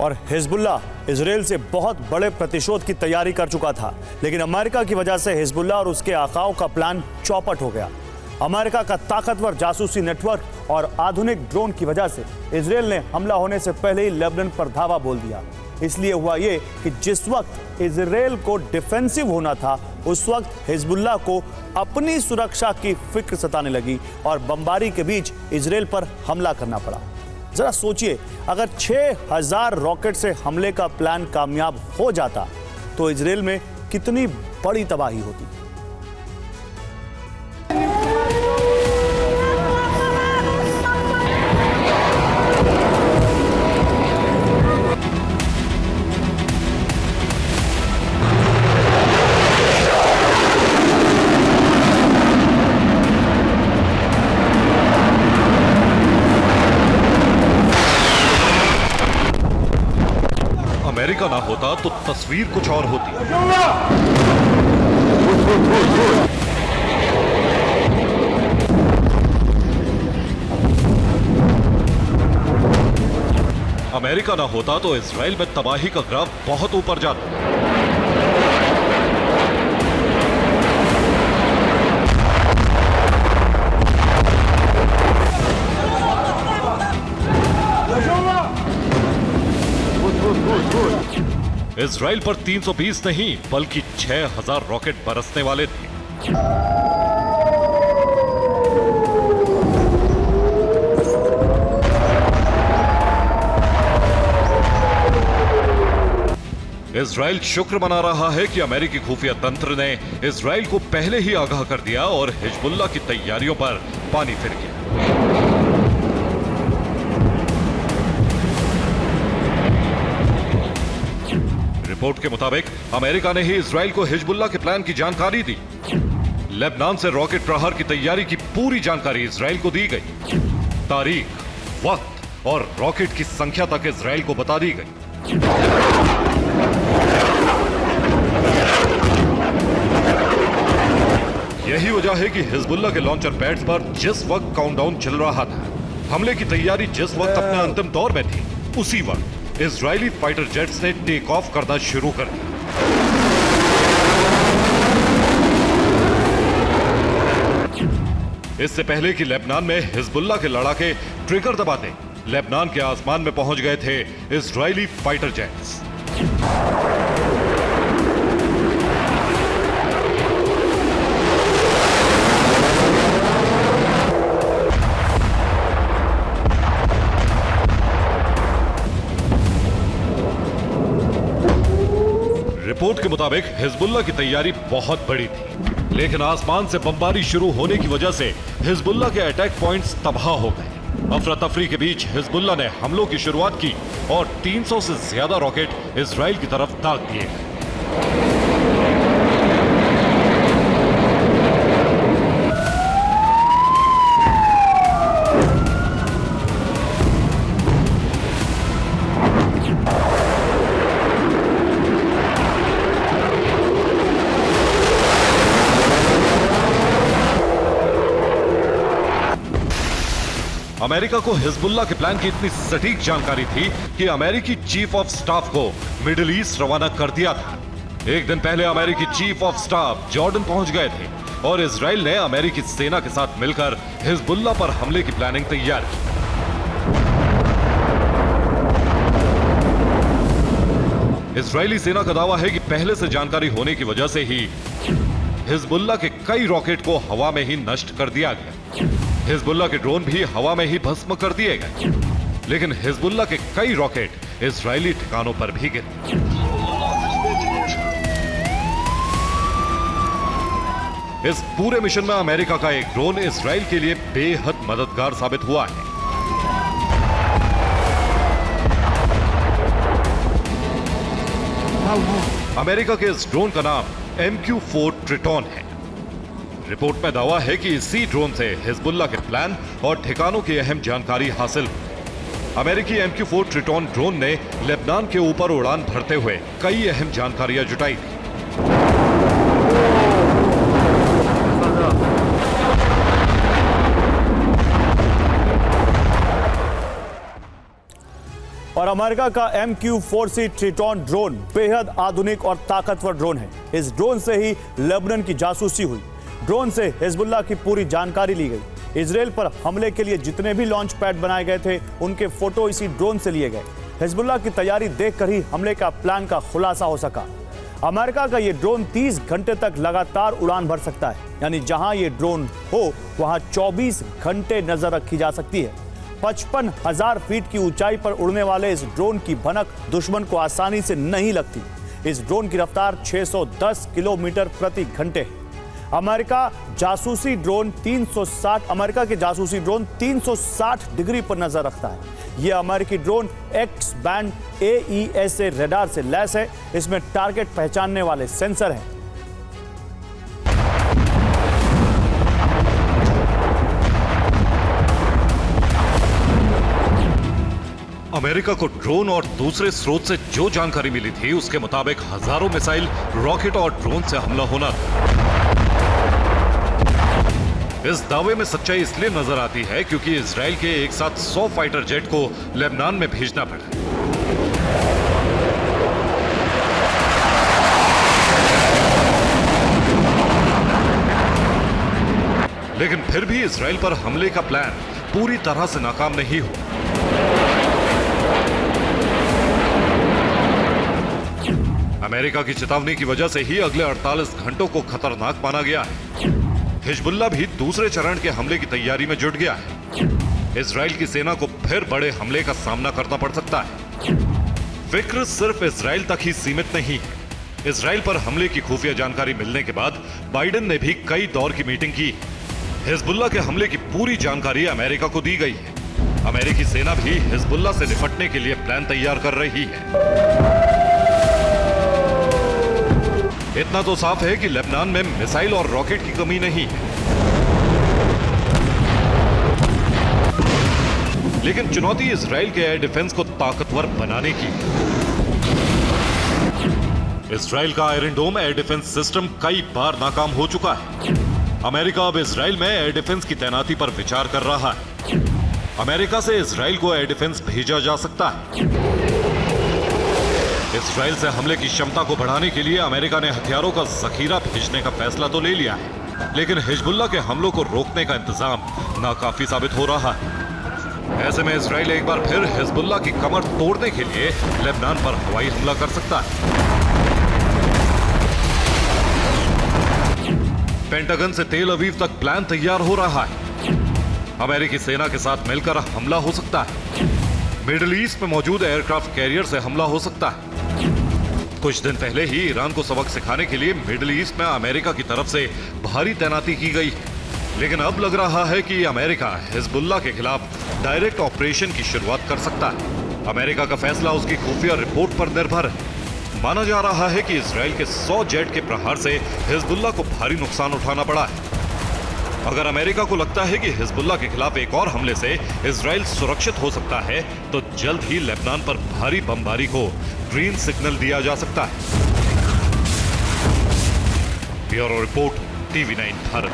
और Hezbollah Israel से बहुत बड़े प्रतिशोध की तैयारी कर चुका था, लेकिन अमेरिका की वजह से हिजबुल्लाह और उसके आकाओं का प्लान चौपट हो गया। अमेरिका का ताकतवर जासूसी नेटवर्क और आधुनिक ड्रोन की वजह से इजराइल ने हमला होने से पहले ही लेबनान पर धावा बोल दिया। इसलिए हुआ ये कि जिस वक्त इजराइल को डिफेंसिव होना था, उस वक्त हिजबुल्लाह को अपनी सुरक्षा की फिक्र सताने लगी और बमबारी के बीच इजराइल पर हमला करना पड़ा। जरा सोचिए, अगर 6000 रॉकेट से हमले का प्लान कामयाब हो जाता तो इजराइल में कितनी बड़ी तबाही होती। अमेरिका ना होता तो तस्वीर कुछ और होती। अमेरिका ना होता तो इजराइल में तबाही का ग्राफ बहुत ऊपर जाता। इजराइल पर 320 नहीं बल्कि 6000 रॉकेट बरसने वाले थे। इजराइल शुक्र मना रहा है कि अमेरिकी खुफिया तंत्र ने इजराइल को पहले ही आगाह कर दिया और हिजबुल्लाह की तैयारियों पर पानी फिर गया। रिपोर्ट के मुताबिक अमेरिका ने ही इजराइल को हिजबुल्लाह के प्लान की जानकारी दी। लेबनान से रॉकेट प्रहार की तैयारी की पूरी जानकारी इजराइल को दी गई। तारीख, वक्त और रॉकेट की संख्या तक इजराइल को बता दी गई। यही वजह है कि हिजबुल्लाह के लॉन्चर पैड्स पर जिस वक्त काउंटडाउन चल रहा था, हमले की तैयारी जिस वक्त अपने अंतिम दौर में थी, उसी वक्त इजरायली फाइटर जेट्स ने टेक ऑफ करना शुरू कर दिया। इससे पहले कि लेबनान में हिजबुल्लाह के लड़ाके ट्रिगर दबाते, लेबनान के आसमान में पहुंच गए थे इजरायली फाइटर जेट्स। रिपोर्ट के मुताबिक हिजबुल्लाह की तैयारी बहुत बड़ी थी, लेकिन आसमान से बमबारी शुरू होने की वजह से हिजबुल्लाह के अटैक पॉइंट्स तबाह हो गए। अफरा तफरी के बीच हिजबुल्लाह ने हमलों की शुरुआत की और 300 से ज्यादा रॉकेट इजराइल की तरफ दाग दिए गए। अमेरिका को हिजबुल्लाह के प्लान की इतनी सटीक जानकारी थी कि अमेरिकी चीफ ऑफ स्टाफ को मिडिल ईस्ट रवाना कर दिया था। एक दिन पहले अमेरिकी चीफ ऑफ स्टाफ जॉर्डन पहुंच गए थे और इजराइल ने अमेरिकी सेना के साथ मिलकर हिजबुल्लाह पर हमले की प्लानिंग तैयार की। इजरायली सेना का दावा है कि पहले से जानकारी होने की वजह से ही हिजबुल्लाह के कई रॉकेट को हवा में ही नष्ट कर दिया गया। हिजबुल्लाह के ड्रोन भी हवा में ही भस्म कर दिए गए, लेकिन हिजबुल्लाह के कई रॉकेट इजरायली ठिकानों पर भी गिरे। इस पूरे मिशन में अमेरिका का एक ड्रोन इजराइल के लिए बेहद मददगार साबित हुआ है। अमेरिका के इस ड्रोन का नाम MQ-4 ट्रिटॉन है। रिपोर्ट में दावा है कि इसी ड्रोन से हिजबुल्लाह के प्लान और ठिकानों की अहम जानकारी हासिल हुई। अमेरिकी MQ-4 ट्रिटॉन ड्रोन ने लेबनान के ऊपर उड़ान भरते हुए कई अहम जानकारियां जुटाई थी। और अमेरिका का MQ-4C ट्रिटॉन ड्रोन बेहद आधुनिक और ताकतवर ड्रोन है। इस ड्रोन से ही लेबनान की जासूसी हुई। ड्रोन से हिजबुल्लाह की पूरी जानकारी ली गई। इजराइल पर हमले के लिए जितने भी लॉन्च पैड बनाए गए थे, उनके फोटो इसी ड्रोन से लिए गए। हिजबुल्लाह की तैयारी देखकर ही हमले का प्लान का खुलासा हो सका। अमेरिका का ये ड्रोन 30 घंटे तक लगातार उड़ान भर सकता है, यानी जहां ये ड्रोन हो वहां 24 घंटे नजर रखी जा सकती है। 55,000 फीट की ऊंचाई पर उड़ने वाले इस ड्रोन की भनक दुश्मन को आसानी से नहीं लगती। इस ड्रोन की रफ्तार 610 किलोमीटर प्रति घंटे है। अमेरिका के जासूसी ड्रोन 360 डिग्री पर नजर रखता है। यह अमेरिकी drone x band AESA radar से लैस है। इसमें टारगेट पहचानने वाले सेंसर हैं। अमेरिका को ड्रोन और दूसरे स्रोत से जो जानकारी मिली थी, उसके मुताबिक हजारों मिसाइल, रॉकेट और ड्रोन से हमला होना था। इस दावे में सच्चाई इसलिए नजर आती है क्योंकि इजराइल के एक साथ 100 फाइटर जेट को लेबनान में भेजना पड़ा। लेकिन फिर भी इजराइल पर हमले का प्लान पूरी तरह से नाकाम नहीं हुआ। अमेरिका की चेतावनी की वजह से ही अगले 48 घंटों को खतरनाक माना गया है। हिजबुल्लाह भी दूसरे चरण के हमले की तैयारी में जुट गया है। इजराइल की सेना को फिर बड़े हमले का सामना करना पड़ सकता है। फिक्र सिर्फ इजराइल तक ही सीमित नहीं है। इजराइल पर हमले की खुफिया जानकारी मिलने के बाद बाइडेन ने भी कई दौर की मीटिंग की। हिजबुल्लाह के हमले की पूरी जानकारी अमेरिका को दी गई है। अमेरिकी सेना भी हिजबुल्लाह से निपटने के लिए प्लान तैयार कर रही है। इतना तो साफ है कि लेबनान में मिसाइल और रॉकेट की कमी नहीं है। लेकिन चुनौती इजराइल के एयर डिफेंस को ताकतवर बनाने की है। इजराइल का आयरन डोम एयर डिफेंस सिस्टम कई बार नाकाम हो चुका है। अमेरिका अब इजराइल में एयर डिफेंस की तैनाती पर विचार कर रहा है। अमेरिका से इजराइल को एयर डिफेंस भेजा जा सकता है। इजराइल से हमले की क्षमता को बढ़ाने के लिए अमेरिका ने हथियारों का जखीरा भेजने का फैसला तो ले लिया है, लेकिन हिजबुल्लाह के हमलों को रोकने का इंतजाम नाकाफी साबित हो रहा है। ऐसे में इजराइल एक बार फिर हिजबुल्लाह की कमर तोड़ने के लिए लेबनान पर हवाई हमला कर सकता है। पेंटागन से तेल अवीव तक प्लान तैयार हो रहा है। अमेरिकी सेना के साथ मिलकर हमला हो सकता है। मिडिल ईस्ट में मौजूद एयरक्राफ्ट कैरियर से हमला हो सकता है। कुछ दिन पहले ही ईरान को सबक सिखाने के लिए मिडिल ईस्ट में अमेरिका की तरफ से भारी तैनाती की गई है। लेकिन अब लग रहा है कि अमेरिका हिजबुल्लाह के खिलाफ डायरेक्ट ऑपरेशन की शुरुआत कर सकता है। अमेरिका का फैसला उसकी खुफिया रिपोर्ट पर निर्भर है। माना जा रहा है कि इजराइल के 100 जेट के प्रहार से हिजबुल्लाह को भारी नुकसान उठाना पड़ा है। अगर अमेरिका को लगता है कि हिजबुल्लाह के खिलाफ एक और हमले से इजराइल सुरक्षित हो सकता है, तो जल्द ही लेबनान पर भारी बमबारी को ग्रीन सिग्नल दिया जा सकता है। Bureau report, TV9 Bharat.